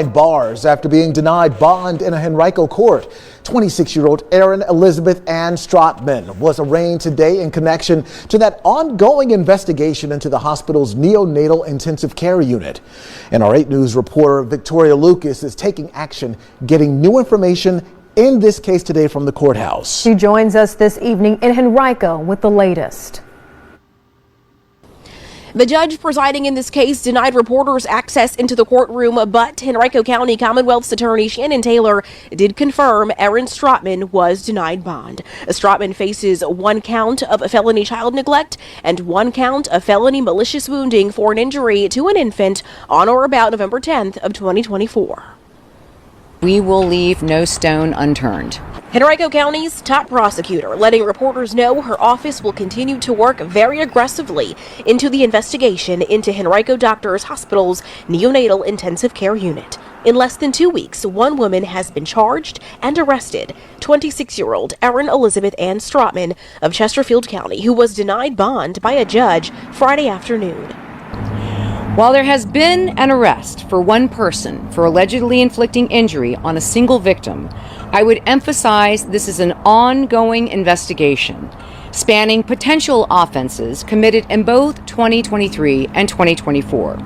Bars after being denied bond in a Henrico court. 26-year-old Erin Elizabeth Ann Strotman was arraigned today in connection to that ongoing investigation into the hospital's neonatal intensive care unit. And our 8 News reporter Victoria Wilkes is taking action, getting new information in this case today from the courthouse. She joins us this evening in Henrico with the latest. The judge presiding in this case denied reporters access into the courtroom, but Henrico County Commonwealth's attorney Shannon Taylor did confirm Erin Strotman was denied bond. Strotman faces 1 count of felony child neglect and 1 count of felony malicious wounding for an injury to an infant on or about November 10th of 2024. We will leave no stone unturned. Henrico County's top prosecutor letting reporters know her office will continue to work very aggressively into the investigation into Henrico Doctors Hospital's neonatal intensive care unit. In less than 2 weeks, 1 woman has been charged and arrested, 26-year-old Erin Elizabeth Ann Strotman of Chesterfield County, who was denied bond by a judge Friday afternoon. While there has been an arrest for 1 person for allegedly inflicting injury on a single victim, I would emphasize this is an ongoing investigation spanning potential offenses committed in both 2023 and 2024.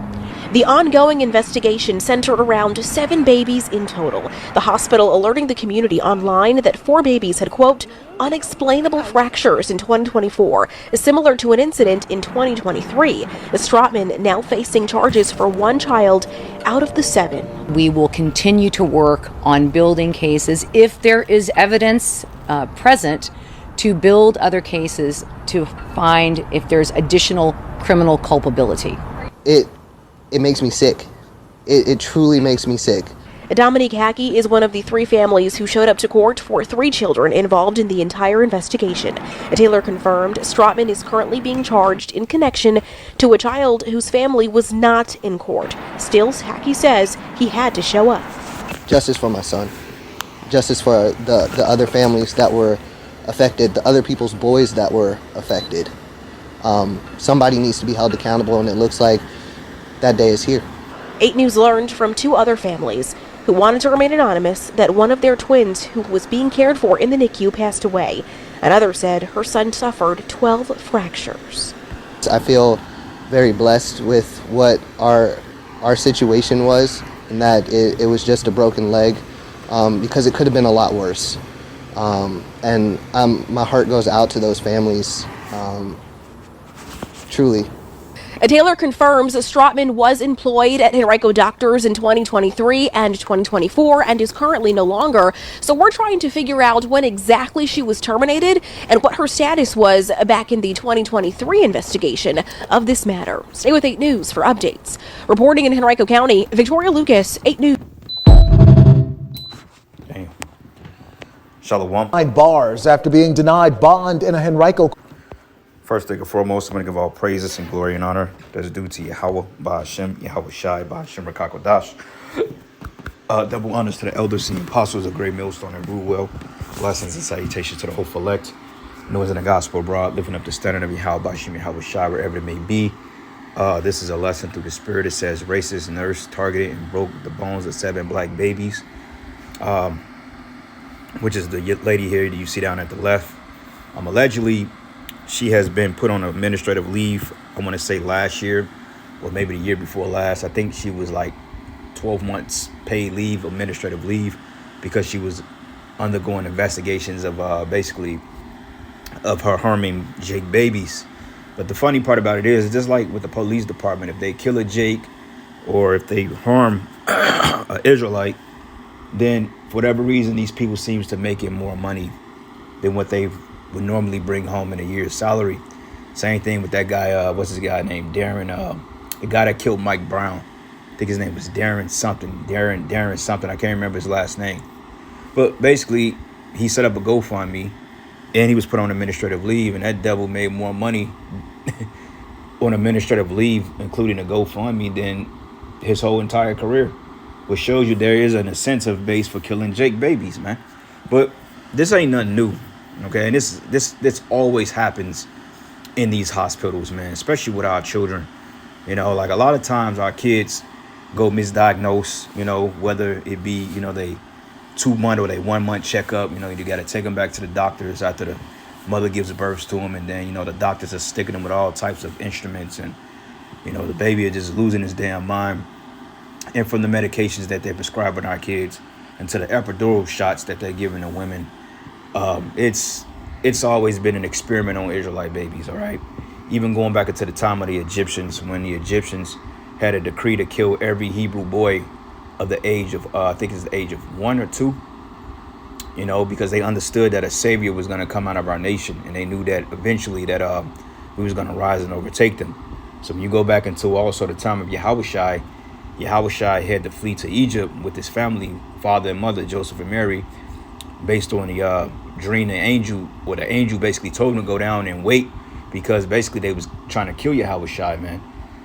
The ongoing investigation centered around 7 babies in total. The hospital alerting the community online that 4 babies had, quote, unexplainable fractures in 2024, similar to an incident in 2023. Strotman now facing charges for 1 child out of the 7. We will continue to work on building cases if there is evidence present to build other cases to find if there's additional criminal culpability. It makes me sick. It truly makes me sick. Dominique Hackey is one of the 3 families who showed up to court for 3 children involved in the entire investigation. Taylor confirmed Strotman is currently being charged in connection to a child whose family was not in court. Still, Hackey says he had to show up. Justice for my son. Justice for the other families that were affected, the other people's boys that were affected. Somebody needs to be held accountable, and it looks like that day is here. 8 News learned from 2 other families who wanted to remain anonymous that one of their twins who was being cared for in the NICU passed away. Another said her son suffered 12 fractures. I feel very blessed with what our situation was, and that it was just a broken leg, because it could have been a lot worse. And my heart goes out to those families, truly. Taylor confirms Strotman was employed at Henrico Doctors in 2023 and 2024 and is currently no longer. So we're trying to figure out when exactly she was terminated and what her status was back in the 2023 investigation of this matter. Stay with 8 News for updates. Reporting in Henrico County, Victoria Lucas, 8 News. Damn. Shalom. Bars after being denied bond in a Henrico. First thing and foremost, I'm going to give all praises and glory and honor that's due to Yahweh, Ba'ashem, Yahweh Shai, Ba'ashem Rakakodash. Double honors to the elders and apostles of Great Millstone and Brewell. Blessings and salutations to the hopeful elect. Noise in the gospel abroad, lifting up the standard of Yahweh, Ba'ashem, Yahweh Shai, wherever it may be. This is a lesson through the spirit. It says racist nurse targeted and broke the bones of 7 black babies, which is the lady here that you see down at the left. Allegedly, she has been put on administrative leave, I want to say last year, or maybe the year before last. I think she was like 12 months paid leave, administrative leave, because she was undergoing investigations of basically of her harming Jake babies. But the funny part about it is, just like with the police department, if they kill a Jake or if they harm an Israelite, then for whatever reason, these people seems to make it more money than what they would normally bring home in a year's salary. Same thing with that guy, what's his guy named? Darren, the guy that killed Mike Brown. I think his name was Darren something. Darren something. I can't remember his last name. But basically, he set up a GoFundMe, and he was put on administrative leave, and that devil made more money on administrative leave, including a GoFundMe, than his whole entire career, which shows you there is an incentive base for killing Jake babies, man. But this ain't nothing new. Okay, and this always happens in these hospitals, man, especially with our children. You know, like a lot of times our kids, go misdiagnose, whether it be, they 2 month or they 1 month checkup. You got to take them back to the doctors after the mother gives birth to them. And then, the doctors are sticking them with all types of instruments. And, the baby is just losing his damn mind. And from the medications that they're prescribing our kids and to the epidural shots that they're giving to women, it's always been an experiment on Israelite babies, all right? Even going back into the time of the Egyptians, when the Egyptians had a decree to kill every Hebrew boy of the age of, I think it's the age of 1 or 2, because they understood that a savior was going to come out of our nation. And they knew that eventually that we was going to rise and overtake them. So when you go back into also the time of Yahushua had to flee to Egypt with his family, father and mother, Joseph and Mary, based on the dream the angel basically told him to go down and wait, because basically they was trying to kill Yahushua, man.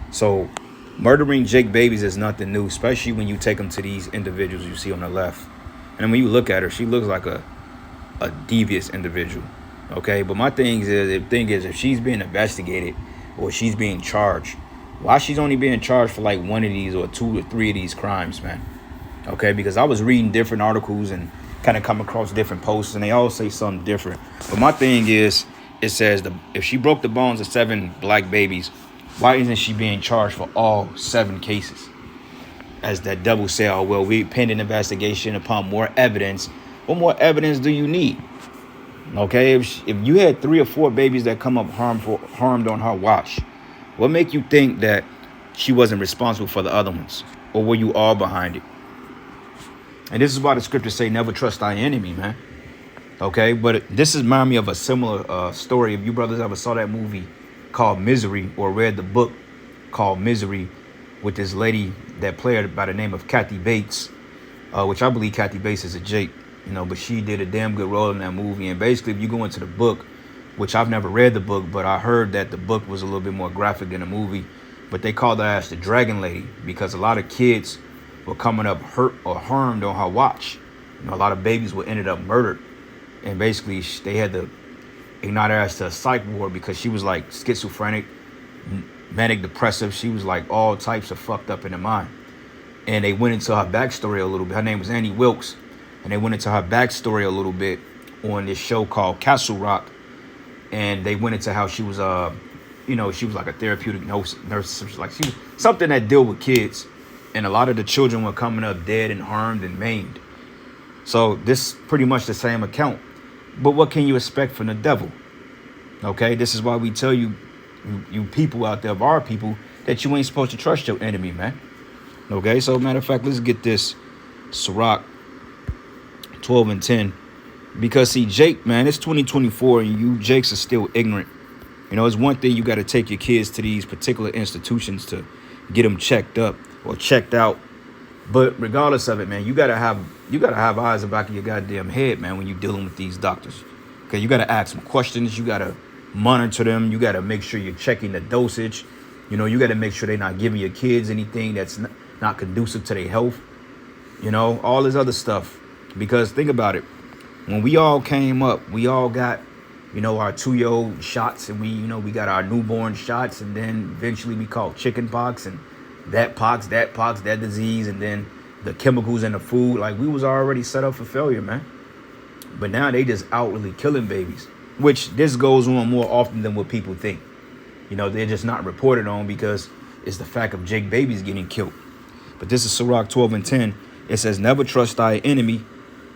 So murdering Jake babies is nothing new, especially when you take them to these individuals you see on the left. And when you look at her, she looks like a devious individual, okay? But my thing is, if she's being investigated or she's being charged, why she's only being charged for like 1 of these or 2 or 3 of these crimes, man? Okay, because I was reading different articles and kind of come across different posts, and they all say something different. But my thing is, it says if she broke the bones of 7 black babies, why isn't she being charged for all 7 cases? As that double say, oh, well, we pending investigation upon more evidence. What more evidence do you need? Okay, if you had 3 or 4 babies that come up harmed on her watch, what make you think that she wasn't responsible for the other ones? Or were you all behind it? And this is why the scriptures say, never trust thy enemy, man. Okay, but this reminds me of a similar story. If you brothers ever saw that movie called Misery, or read the book called Misery, with this lady that played by the name of Kathy Bates, which I believe Kathy Bates is a Jake, but she did a damn good role in that movie. And basically, if you go into the book, which I've never read the book, but I heard that the book was a little bit more graphic than the movie, but they called her as the Dragon Lady because a lot of kids were coming up hurt or harmed on her watch. A lot of babies were ended up murdered. And basically, they had to ignite her as to a psych ward because she was like schizophrenic, manic depressive. She was like all types of fucked up in the mind. And they went into her backstory a little bit. Her name was Annie Wilkes. And they went into her backstory a little bit on this show called Castle Rock. And they went into how she was, she was like a therapeutic nurse. She was something that dealt with kids. And a lot of the children were coming up dead and harmed and maimed. So this is pretty much the same account. But what can you expect from the devil? Okay, this is why we tell you people out there, of our people, that you ain't supposed to trust your enemy, man. Okay, so matter of fact, let's get this Sirach 12 and 10. Because see, Jake, man, it's 2024 and you Jakes are still ignorant. It's one thing, you got to take your kids to these particular institutions to get them checked up or checked out. But regardless of it, man, you gotta have eyes in the back of your goddamn head, man, when you're dealing with these doctors. Okay, you gotta ask them questions. You gotta monitor them. You gotta make sure you're checking the dosage. You gotta make sure they're not giving your kids anything that's not conducive to their health. All this other stuff. Because think about it, when we all came up, we all got, our 2-year-old shots, and we got our newborn shots, and then eventually we caught chicken pox and that pox, that disease, and then the chemicals in the food. Like, we was already set up for failure, man. But now they just outwardly killing babies, which this goes on more often than what people think. They're just not reported on because it's the fact of Jake babies getting killed. But this is Sirach 12 and 10. It says, never trust thy enemy,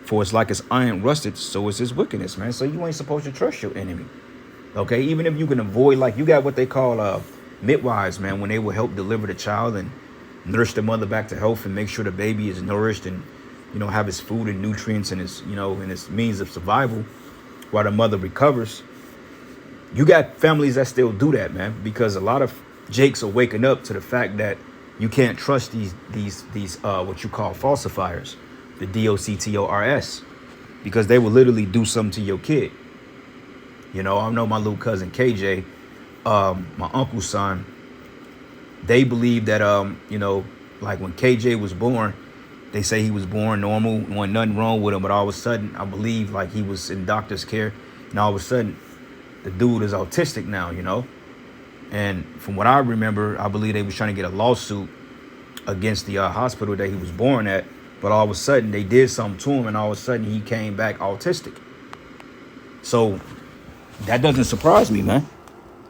for it's like his iron rusted, so is his wickedness, man. So you ain't supposed to trust your enemy. Okay, even if you can avoid, like, you got what they call midwives, man, when they will help deliver the child and nurse the mother back to health and make sure the baby is nourished and, have his food and nutrients and his, and his means of survival while the mother recovers. You got families that still do that, man, because a lot of Jakes are waking up to the fact that you can't trust these what you call falsifiers, the DOCTORS, because they will literally do something to your kid. I know my little cousin KJ, my uncle's son, they believe that, like when KJ was born, they say he was born normal, wasn't nothing wrong with him, but all of a sudden, I believe like he was in doctor's care, and all of a sudden, the dude is autistic now, And from what I remember, I believe they was trying to get a lawsuit against the hospital that he was born at. But all of a sudden they did something to him, and all of a sudden he came back autistic. So that doesn't surprise me, man.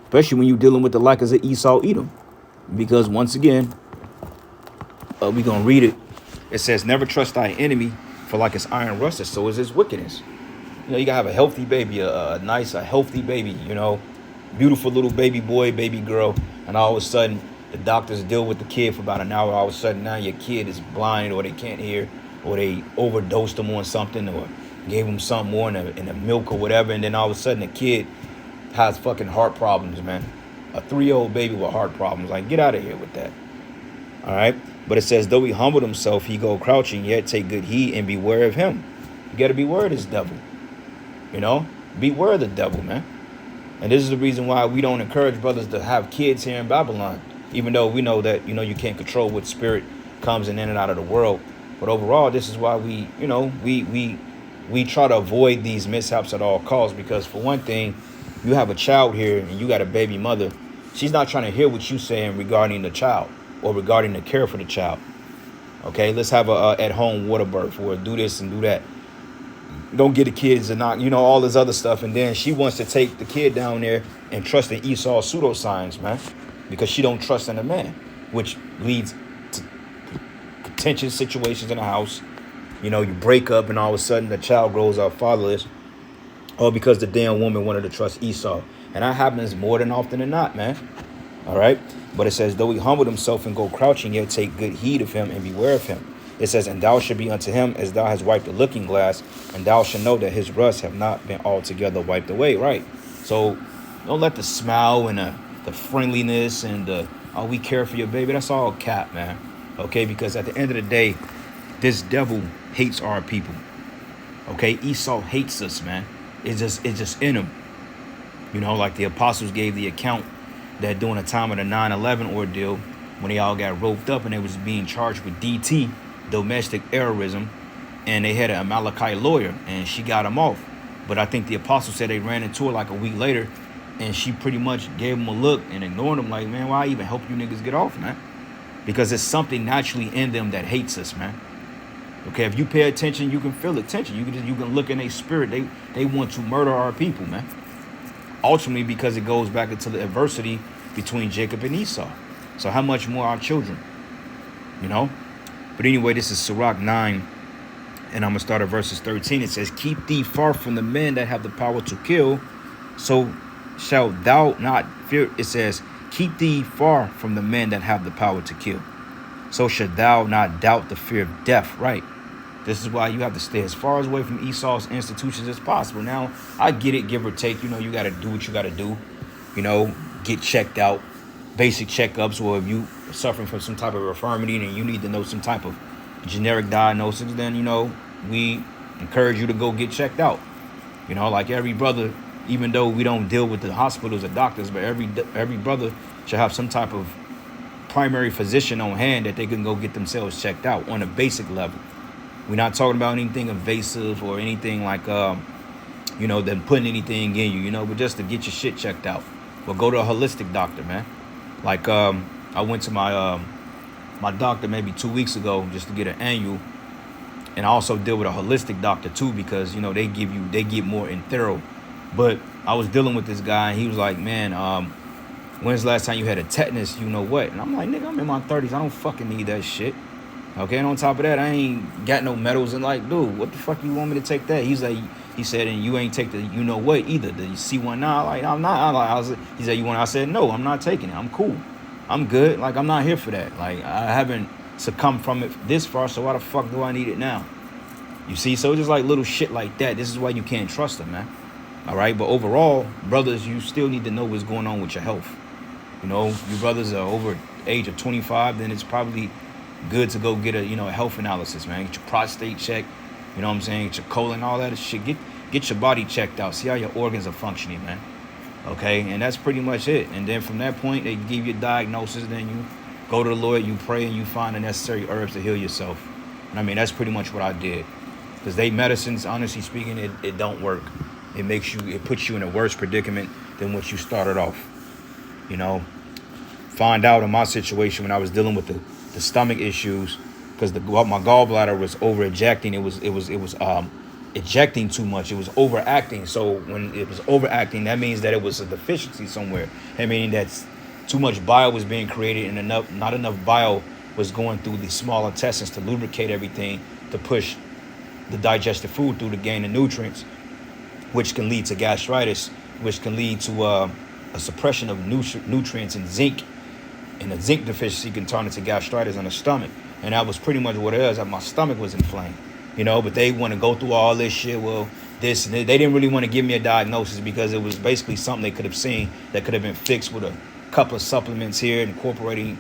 Especially when you're dealing with the likes of Esau Edom. Because once again, we're going to read it. It says, never trust thy enemy, for like his iron rusted, so is his wickedness. You know, you got to have a healthy baby, a healthy baby, you know, beautiful little baby boy, baby girl. And all of a sudden, the doctors deal with the kid for about an hour. All of a sudden, now your kid is blind, or they can't hear, or they overdosed them on something, or gave them something more in the milk or whatever. And then all of a sudden, the kid has fucking heart problems, man. A 3-year-old baby with heart problems. Like, get out of here with that. All right. But it says, though he humbled himself, he go crouching, yet take good heed and beware of him. You got to beware of this devil. You know, beware of the devil, man. And this is the reason why we don't encourage brothers to have kids here in Babylon, even though we know that, you know, you can't control what spirit comes in and out of the world. But overall, this is why we, you know, we try to avoid these mishaps at all costs, because for one thing, you have a child here and you got a baby mother. She's not trying to hear what you're saying regarding the child or regarding the care for the child. Okay, let's have a at-home water birth, or do this and do that. Don't get the kids and not, you know, all this other stuff. And then she wants to take the kid down there and trust in Esau's pseudoscience, man, because she don't trust in the man, which leads to contentious situations in the house. You know, you break up and all of a sudden the child grows up fatherless, all because the damn woman wanted to trust Esau. And that happens more than often than not, man. All right. But it says, though he humbled himself and go crouching, yet take good heed of him and beware of him. It says, and thou shalt be unto him as thou hast wiped the looking glass, and thou shalt know that his rust have not been altogether wiped away. Right. So don't let the smile and the friendliness and the, oh, we care for your baby. That's all cap, man. Okay. Because at the end of the day, this devil hates our people. Okay. Esau hates us, man. It's just in him. You know, like the apostles gave the account that during the time of the 9/11 ordeal, when they all got roped up and they was being charged with DT, domestic terrorism, and they had an Amalekite lawyer, and she got him off. But I think the apostles said they ran into her like a week later, and she pretty much gave him a look and ignored him, like, man, why even help you niggas get off, man? Because there's something naturally in them that hates us, man. Okay, if you pay attention, you can feel attention. You can look in their spirit. They want to murder our people, man. Ultimately, because it goes back into the adversity between Jacob and Esau. So how much more our children, you know? But anyway, this is Sirach 9, and I'm going to start at verses 13. It says, keep thee far from the men that have the power to kill, so shalt thou not fear. It says, keep thee far from the men that have the power to kill, so shalt thou not doubt the fear of death. Right. This is why you have to stay as far away from Esau's institutions as possible. Now, I get it, give or take. You know, you got to do what you got to do. You know, get checked out, basic checkups, or if you are suffering from some type of infirmity and you need to know some type of generic diagnosis, then, you know, we encourage you to go get checked out. You know, like every brother, even though we don't deal with the hospitals or doctors, but every brother should have some type of primary physician on hand that they can go get themselves checked out on a basic level. We're not talking about anything invasive or anything like, you know, them putting anything in you, you know, but just to get your shit checked out. But go to a holistic doctor, man. Like, I went to my my doctor maybe 2 weeks ago just to get an annual. And I also deal with a holistic doctor too, because, you know, they get more in thorough. But I was dealing with this guy and he was like, man, when's the last time you had a tetanus, you know what? And I'm like, nigga, I'm in my 30s. I don't fucking need that shit. Okay, and on top of that, I ain't got no medals. And like, dude, what the fuck you want me to take that? He's like, he said, and you ain't take the, you know what, either. The C1 now, like, I'm not. He said, you want? I said, no, I'm not taking it. I'm cool. I'm good. Like, I'm not here for that. Like, I haven't succumbed from it this far, so why the fuck do I need it now? You see, so just like little shit like that. This is why you can't trust them, man. All right, but overall, brothers, you still need to know what's going on with your health. You know, you brothers are over the age of 25, then it's probably good to go get a, you know, a health analysis, man. Get your prostate checked, you know what I'm saying? Get your colon, all that shit. Get your body checked out. See how your organs are functioning, man. Okay, and that's pretty much it. And then from that point, they give you a diagnosis. Then you go to the Lord, you pray, and you find the necessary herbs to heal yourself. And I mean, that's pretty much what I did. Because they medicines, honestly speaking, it don't work. It puts you in a worse predicament than what you started off. You know, find out in my situation when I was dealing with the the stomach issues, because my gallbladder was over ejecting. It was ejecting too much. It was overacting. So when it was overacting, that means that it was a deficiency somewhere. I mean, that's too much bile was being created and not enough bile was going through the small intestines to lubricate everything to push the digested food through to gain the nutrients, which can lead to gastritis, which can lead to a suppression of nutrients and zinc. And the zinc deficiency can turn into gastritis on the stomach. And that was pretty much what it is. That my stomach was inflamed, but they want to go through all this shit. Well, this and they didn't really want to give me a diagnosis because it was basically something they could have seen that could have been fixed with a couple of supplements here, incorporating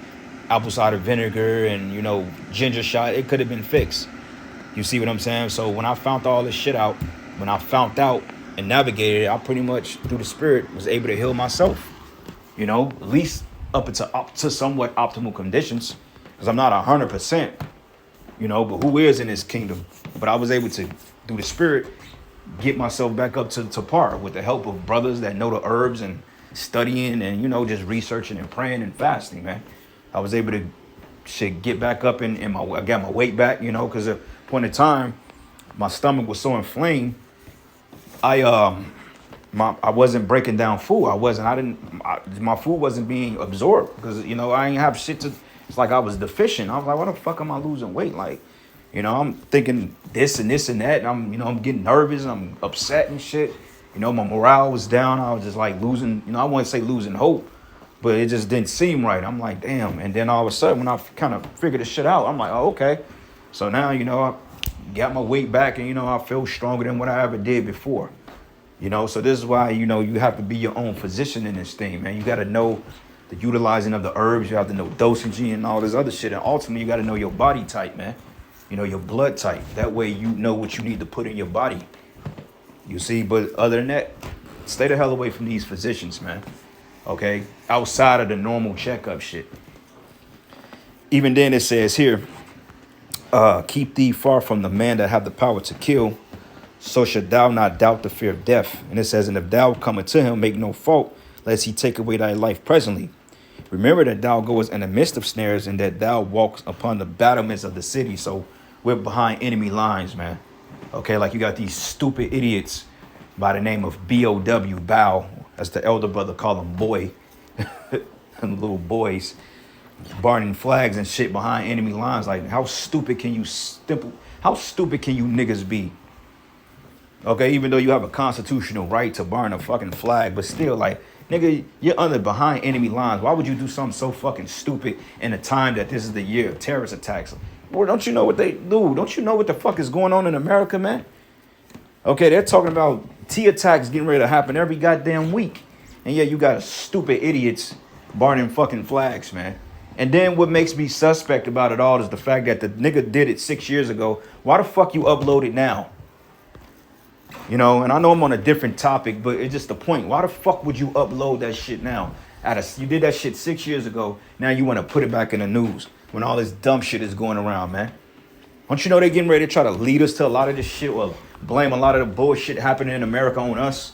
apple cider vinegar and, ginger shot. It could have been fixed. You see what I'm saying? So when I found all this shit out, and navigated it, I pretty much, through the spirit, was able to heal myself, at least up to somewhat optimal conditions, because I'm not 100%, but who is in this kingdom? But I was able to, through the spirit, get myself back up to par with the help of brothers that know the herbs and studying and, just researching and praying and fasting, man. I was able to get back up I got my weight back, because at a point in time, my stomach was so inflamed. I wasn't breaking down food. My food wasn't being absorbed because, I ain't have shit to, it's like I was deficient. I was like, why the fuck am I losing weight? Like, I'm thinking this and this and that. And I'm getting nervous and I'm upset and shit. My morale was down. I was just like losing, I wouldn't say losing hope, but it just didn't seem right. I'm like, damn. And then all of a sudden when I kind of figured the shit out, I'm like, oh, okay. So now, I got my weight back and, I feel stronger than what I ever did before. So this is why, you have to be your own physician in this thing, man. You got to know the utilizing of the herbs. You have to know dosaging and all this other shit. And ultimately, you got to know your body type, man. Your blood type. That way you know what you need to put in your body. You see, but other than that, stay the hell away from these physicians, man. Okay? Outside of the normal checkup shit. Even then it says here, keep thee far from the man that have the power to kill, so should thou not doubt the fear of death. And it says, and if thou come unto him, make no fault, lest he take away thy life presently. Remember that thou goest in the midst of snares, and that thou walkest upon the battlements of the city. So we're behind enemy lines, man. Okay, like you got these stupid idiots by the name of B.O.W. Bow, as the elder brother call them, boy, and little boys, burning flags and shit behind enemy lines. Like, how stupid can you niggas be? Okay, even though you have a constitutional right to burn a fucking flag, but still, like, nigga, you're behind enemy lines. Why would you do something so fucking stupid in a time that this is the year of terrorist attacks? Boy, don't you know what they do? Don't you know what the fuck is going on in America, man? Okay, they're talking about T attacks getting ready to happen every goddamn week. And yeah, you got stupid idiots burning fucking flags, man. And then what makes me suspect about it all is the fact that the nigga did it 6 years ago. Why the fuck you upload it now? And I know I'm on a different topic, but it's just the point. Why the fuck would you upload that shit now? You did that shit 6 years ago. Now you want to put it back in the news when all this dumb shit is going around, man. Don't you know they're getting ready to try to lead us to a lot of this shit? Well, blame a lot of the bullshit happening in America on us.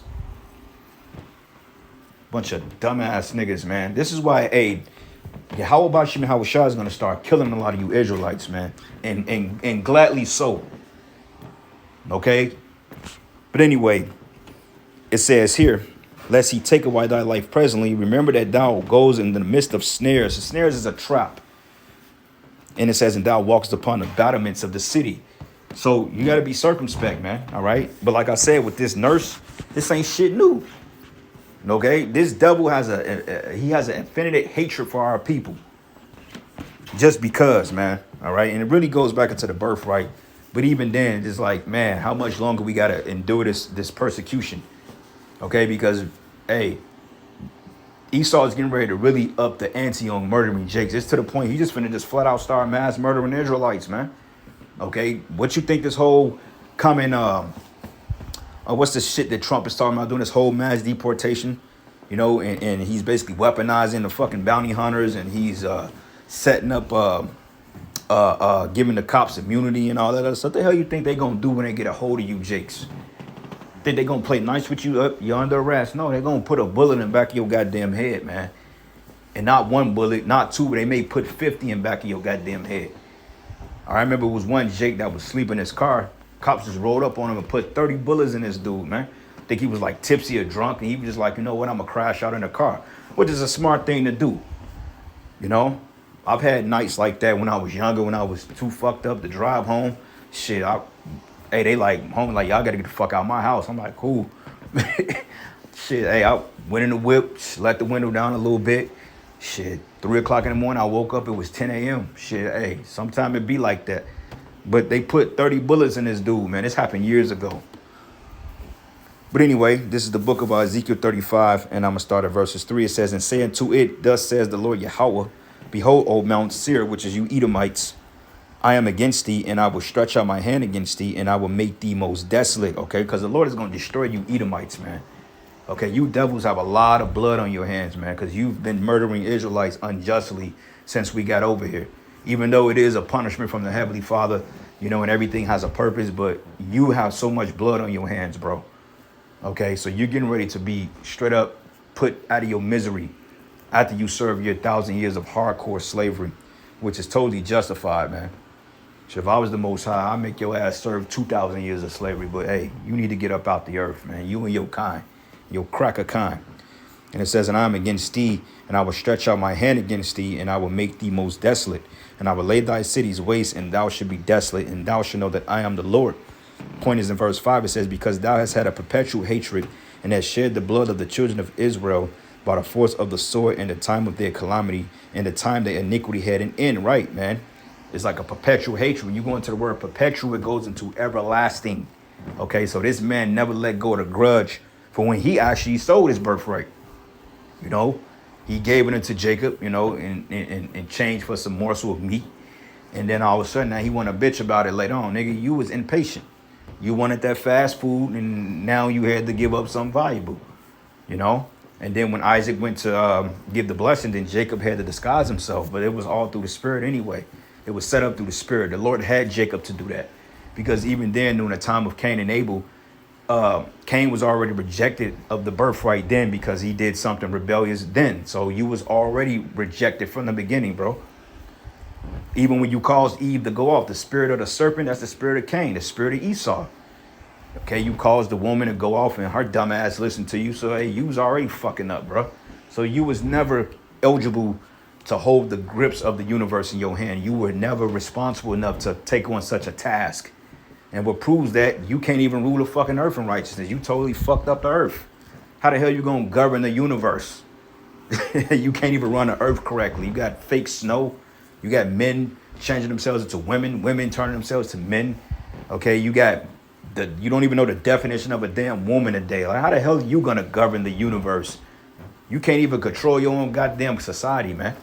Bunch of dumbass niggas, man. This is why, how about Shimon Hawashah is going to start killing a lot of you Israelites, man. And gladly so. Okay? But anyway, it says here, lest he take away thy life presently, remember that thou goes in the midst of snares. The snares is a trap. And it says, and thou walkest upon the battlements of the city. So you got to be circumspect, man. All right. But like I said, with this nurse, this ain't shit new. Okay. This devil has he has an infinite hatred for our people. Just because, man. All right. And it really goes back into the birthright. But even then, it's like, man, how much longer we got to endure this persecution? Okay, because, Esau is getting ready to really up the ante on murdering Jakes. It's to the point he just finna just flat out start mass murdering Israelites, man. Okay, what you think this whole coming, what's the shit that Trump is talking about, doing this whole mass deportation, and he's basically weaponizing the fucking bounty hunters, and he's setting up, giving the cops immunity and all that other stuff. What the hell you think they gonna do when they get a hold of you, Jakes? Think they gonna play nice with you? You're under arrest? No, they're gonna put a bullet in the back of your goddamn head, man. And not one bullet, not two, but they may put 50 in back of your goddamn head. I remember it was one Jake that was sleeping in his car. Cops just rolled up on him and put 30 bullets in this dude, man. I think he was like tipsy or drunk, and he was just like, you know what, I'm gonna crash out in the car, which is a smart thing to do. You know, I've had nights like that when I was younger, when I was too fucked up to drive home. Shit, hey, they like, home, like, y'all gotta get the fuck out of my house. I'm like, cool. Shit, hey, I went in the whip, let the window down a little bit. Shit, 3 o'clock in the morning, I woke up, it was 10 a.m. Shit, hey, sometime it be like that. But they put 30 bullets in this dude, man. This happened years ago. But anyway, this is the book of Ezekiel 35, and I'm going to start at verses 3. It says, and say unto it, thus says the Lord Yahweh, behold, O Mount Seir, which is you Edomites, I am against thee, and I will stretch out my hand against thee, and I will make thee most desolate, okay? Because the Lord is going to destroy you Edomites, man. Okay, you devils have a lot of blood on your hands, man, because you've been murdering Israelites unjustly since we got over here. Even though it is a punishment from the Heavenly Father, you know, and everything has a purpose, but you have so much blood on your hands, bro. Okay, so you're getting ready to be straight up put out of your misery after you serve your 1,000 years of hardcore slavery, which is totally justified, man. So if I was the Most High, I'd make your ass serve 2,000 years of slavery. But hey, you need to get up out the earth, man. You and your kind, your cracker kind. And it says, and I am against thee, and I will stretch out my hand against thee, and I will make thee most desolate. And I will lay thy cities waste, and thou shalt be desolate, and thou shalt know that I am the Lord. Point is in verse 5, it says, because thou hast had a perpetual hatred, and hast shed the blood of the children of Israel by the force of the sword in the time of their calamity, in the time their iniquity had an end. Right, man. It's like a perpetual hatred. When you go into the word perpetual, it goes into everlasting. Okay, so this man never let go of the grudge for when he actually sold his birthright. You know, he gave it into Jacob, you know, in exchange for some morsel of meat. And then all of a sudden, now he want to bitch about it later on. Nigga, you was impatient. You wanted that fast food, and now you had to give up something valuable, you know? And then when Isaac went to give the blessing, then Jacob had to disguise himself. But it was all through the Spirit anyway. It was set up through the Spirit. The Lord had Jacob to do that. Because even then, during the time of Cain and Abel, Cain was already rejected of the birthright then because he did something rebellious then. So you was already rejected from the beginning, bro. Even when you caused Eve to go off, the spirit of the serpent, that's the spirit of Cain, the spirit of Esau. Okay, you caused the woman to go off and her dumb ass listened to you. So, hey, you was already fucking up, bro. So you was never eligible to hold the grips of the universe in your hand. You were never responsible enough to take on such a task. And what proves that, you can't even rule the fucking earth in righteousness. You totally fucked up the earth. How the hell you gonna govern the universe? You can't even run the earth correctly. You got fake snow. You got men changing themselves into women, women turning themselves to men. Okay, you don't even know the definition of a damn woman today. Like, how the hell are you gonna govern the universe? You can't even control your own goddamn society, man.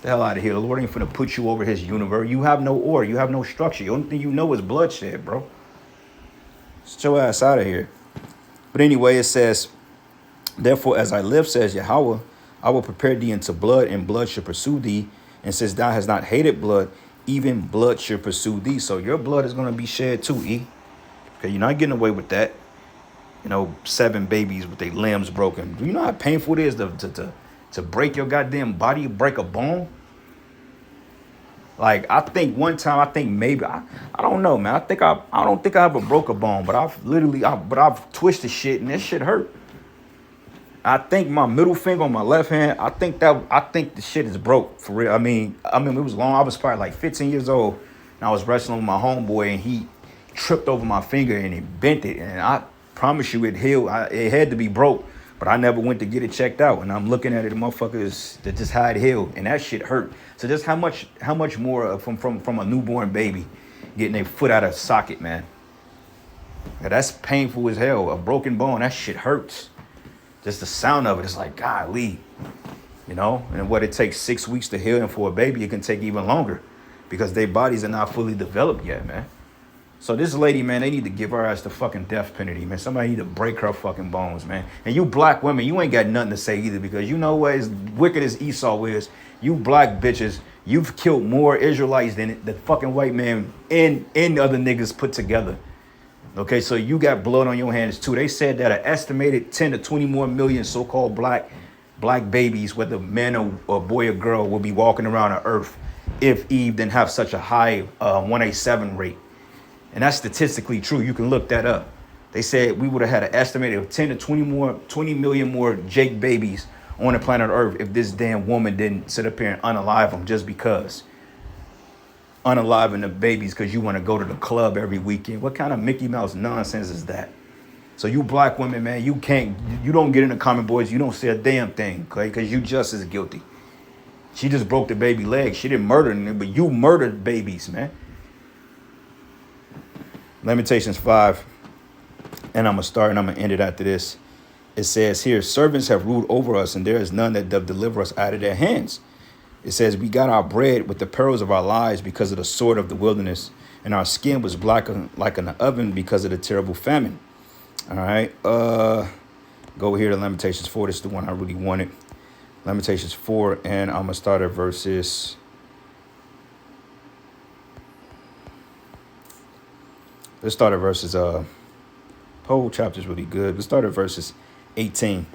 The hell out of here. The Lord ain't finna put you over his universe. You have no order. You have no structure. The only thing you know is bloodshed, bro. Get your ass out of here. But anyway, it says, therefore, as I live, says Yahweh, I will prepare thee into blood, and blood shall pursue thee. And since thou hast not hated blood, even blood shall pursue thee. So your blood is going to be shed too, E. Okay, you're not getting away with that. You know, 7 babies with their limbs broken. Do you know how painful it is to break your goddamn body, break a bone? Like, I think one time, maybe, I don't know, man. I don't think I ever broke a bone, but I've twisted shit and that shit hurt. I think my middle finger on my left hand, I think the shit is broke for real. I mean, it was long. I was probably like 15 years old, and I was wrestling with my homeboy, and he tripped over my finger and he bent it. And I promise you, it healed. It had to be broke, but I never went to get it checked out. And I'm looking at it, the motherfuckers that just how it healed, and that shit hurt. So just how much more from a newborn baby getting their foot out of socket, man. Yeah, that's painful as hell. A broken bone, that shit hurts. Just the sound of it, it's like, golly, you know? And what it takes 6 weeks to heal, and for a baby, it can take even longer because their bodies are not fully developed yet, man. So this lady, man, they need to give her ass the fucking death penalty, man. Somebody need to break her fucking bones, man. And you black women, you ain't got nothing to say either, because you know what, as wicked as Esau is, you black bitches, you've killed more Israelites than the fucking white man and other niggas put together. Okay, so you got blood on your hands too. They said that an estimated 10 to 20 more million so-called black black babies, whether men or boy or girl, will be walking around on earth if Eve didn't have such a high 187 rate. And that's statistically true. You can look that up. They said we would have had an estimated of 10 to 20 million more Jake babies on the planet Earth if this damn woman didn't sit up here and unalive them just because. Unaliving the babies because you want to go to the club every weekend. What kind of Mickey Mouse nonsense is that? So you black women, man, you don't get in the comment, boys. You don't say a damn thing, okay? Because you just as guilty. She just broke the baby leg. She didn't murder them, but you murdered babies, man. Lamentations 5, and I'm going to start and I'm going to end it after this. It says here, servants have ruled over us, and there is none that doth deliver us out of their hands. It says, we got our bread with the perils of our lives because of the sword of the wilderness, and our skin was black like an oven because of the terrible famine. All right, go here to Lamentations 4. This is the one I really wanted. Lamentations 4, and I'm going to start at verses... Let's start at verses, whole chapter is really good. Let's start at verses 18.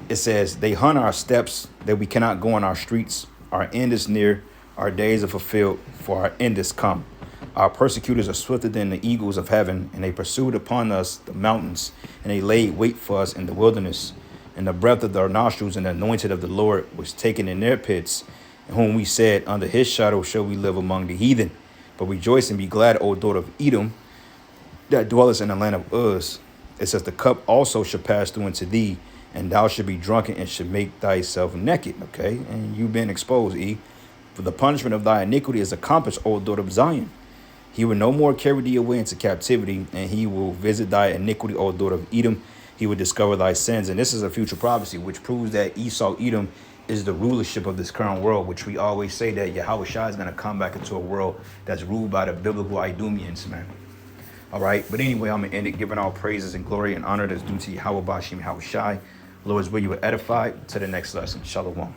It says, they hunt our steps that we cannot go on our streets. Our end is near, our days are fulfilled, for our end is come. Our persecutors are swifter than the eagles of heaven, and they pursued upon us the mountains, and they laid wait for us in the wilderness. And the breath of their nostrils and the anointed of the Lord was taken in their pits, and whom we said, under his shadow shall we live among the heathen. But rejoice and be glad, O daughter of Edom, that dwellest in the land of Uz. It says, the cup also shall pass through into thee, and thou shalt be drunken and shalt make thyself naked. Okay, and you've been exposed, E. For the punishment of thy iniquity is accomplished, O daughter of Zion. He will no more carry thee away into captivity, and he will visit thy iniquity, O daughter of Edom. He will discover thy sins. And this is a future prophecy, which proves that Esau, Edom, is the rulership of this current world, which we always say that Yahweh Shai is going to come back into a world that's ruled by the biblical Idumeans, man. All right, but anyway, I'm going to end it giving all praises and glory and honor that's due to Yahweh Bashim Yahweh Shai. Lord's will you were edified. To the next lesson. Shalom.